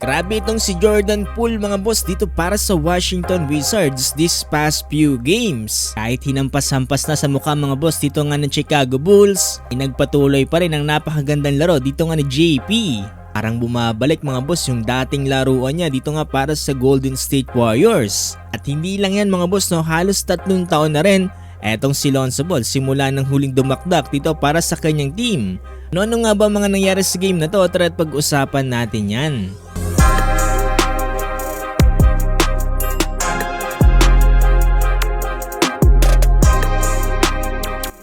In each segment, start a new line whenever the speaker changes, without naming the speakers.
Grabe itong si Jordan Poole mga boss dito para sa Washington Wizards this past few games. Kahit hinampas-hampas na sa mukha mga boss dito nga ng Chicago Bulls, nagpatuloy pa rin ang napakagandang laro dito nga ni JP. Parang bumabalik mga boss yung dating laruan niya dito nga para sa Golden State Warriors. At hindi lang yan mga boss, no, halos 3 taon na rin etong si Lonzo Ball simula ng huling dumakdak dito para sa kanyang team. Ano nga ba mga nangyari sa game na to? Tara at pag-usapan natin yan.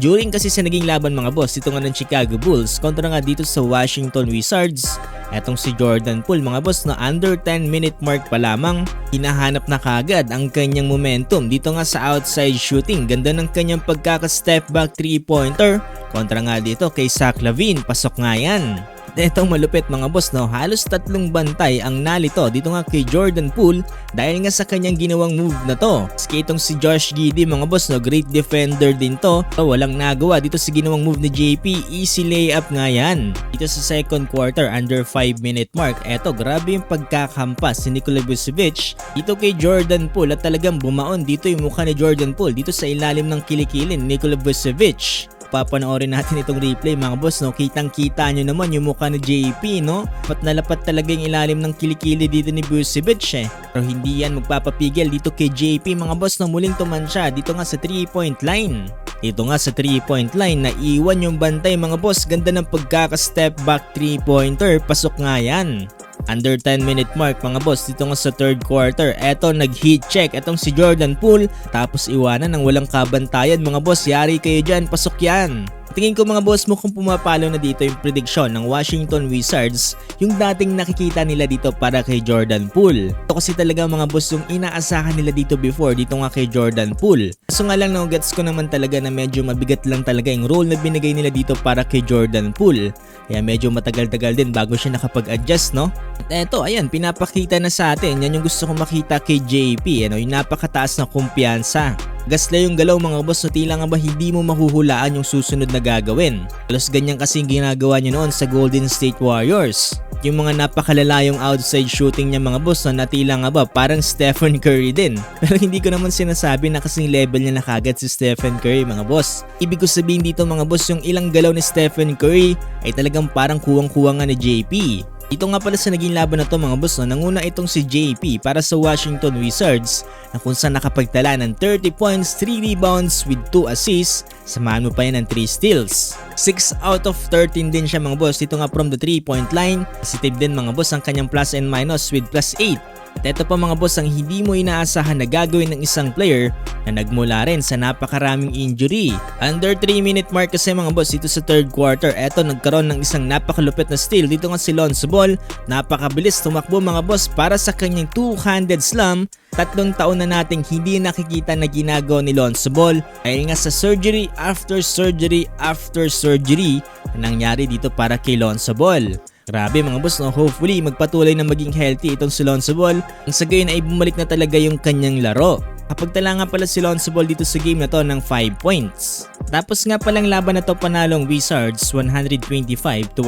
During kasi sa naging laban mga boss, ito nga ng Chicago Bulls kontra nga dito sa Washington Wizards. Etong si Jordan Poole mga boss na under 10-minute mark pa lamang, hinahanap na kagad ang kanyang momentum dito nga sa outside shooting. Ganda ng kanyang pagkaka-step back 3-pointer kontra nga dito kay Zach LaVine, pasok nga yan. Etong malupit mga boss, no, halos 3 bantay ang nalito dito nga kay Jordan Poole dahil nga sa kanyang ginawang move na to. Ski itong si Josh Giddey mga boss, no, great defender din to. Walang nagawa dito sa ginawang move ni JP, easy layup nga yan. Dito sa second quarter under 5-minute mark, eto grabe yung pagkakampas ni Nikola Vucevic dito kay Jordan Poole at talagang bumaon dito yung mukha ni Jordan Poole dito sa ilalim ng kilikili ni Nikola Vucevic. Papanoorin natin itong replay mga boss, no, kitang kita nyo naman yung mukha ni JP, no, lapat talaga yung ilalim ng kilikili dito ni Vucevic pero hindi yan magpapapigil dito kay JP mga boss, no, muling tumansya dito nga sa 3-point line. Dito nga sa 3-point line, naiwan yung bantay mga boss, ganda ng pagkaka-step back 3-pointer, pasok nga yan. Under 10-minute mark mga boss dito nga sa third quarter, eto nag-heat check etong si Jordan Poole tapos iwanan ng walang kabantayan mga boss, yari kayo dyan, pasok yan. Tingin ko mga boss mo kung pumapalo na dito yung prediction ng Washington Wizards yung dating nakikita nila dito para kay Jordan Poole. Ito kasi talaga mga boss yung inaasahan nila dito before dito nga kay Jordan Poole. So nga lang, no, gets ko naman talaga na medyo mabigat lang talaga yung role na binigay nila dito para kay Jordan Poole. Kaya medyo matagal-tagal din bago siya nakapag-adjust, no? At eto, ayan, pinapakita na sa atin. Yan yung gusto kong makita kay JP, ano, yung napakataas na kumpiyansa. Gasla yung galaw mga boss, so tila nga ba hindi mo mahuhulaan yung susunod na gagawin. Halos ganyan kasi ginagawa niya noon sa Golden State Warriors. Yung mga napakalala yung outside shooting niya mga boss, na tila nga ba parang Stephen Curry din. Pero hindi ko naman sinasabi na kasing level niya na kagad si Stephen Curry mga boss. Ibig ko sabihin dito mga boss, yung ilang galaw ni Stephen Curry ay talagang parang kuwang-kuwang nga ni JP. Ito nga pala sa naging laban na to mga boss, no, nanguna itong si JP para sa Washington Wizards na kung saan nakapagtala ng 30 points, 3 rebounds with 2 assists, samahan mo pa yan ng 3 steals. 6 out of 13 din siya mga boss, ito nga from the 3-point line. Positive din mga boss ang kanyang plus and minus with plus 8. At ito pa mga boss ang hindi mo inaasahan na gagawin ng isang player na nagmula rin sa napakaraming injury. Under 3-minute mark kasi mga boss dito sa third quarter, eto nagkaroon ng isang napakalupit na steal dito nga si Lonzo Ball. Napakabilis tumakbo mga boss para sa kanyang two-handed slam. 3 taon na nating hindi nakikita na ginagawa ni Lonzo Ball dahil nga sa surgery after surgery after surgery na nangyari dito para kay Lonzo Ball. Grabe mga boss, no, hopefully magpatuloy na maging healthy itong si Lonzo Ball. Ang sa gayon ay bumalik na talaga yung kanyang laro. Kapagtala nga pala si Lonzo Ball dito sa game na to ng 5 points. Tapos nga palang laban na to panalong Wizards 125-107.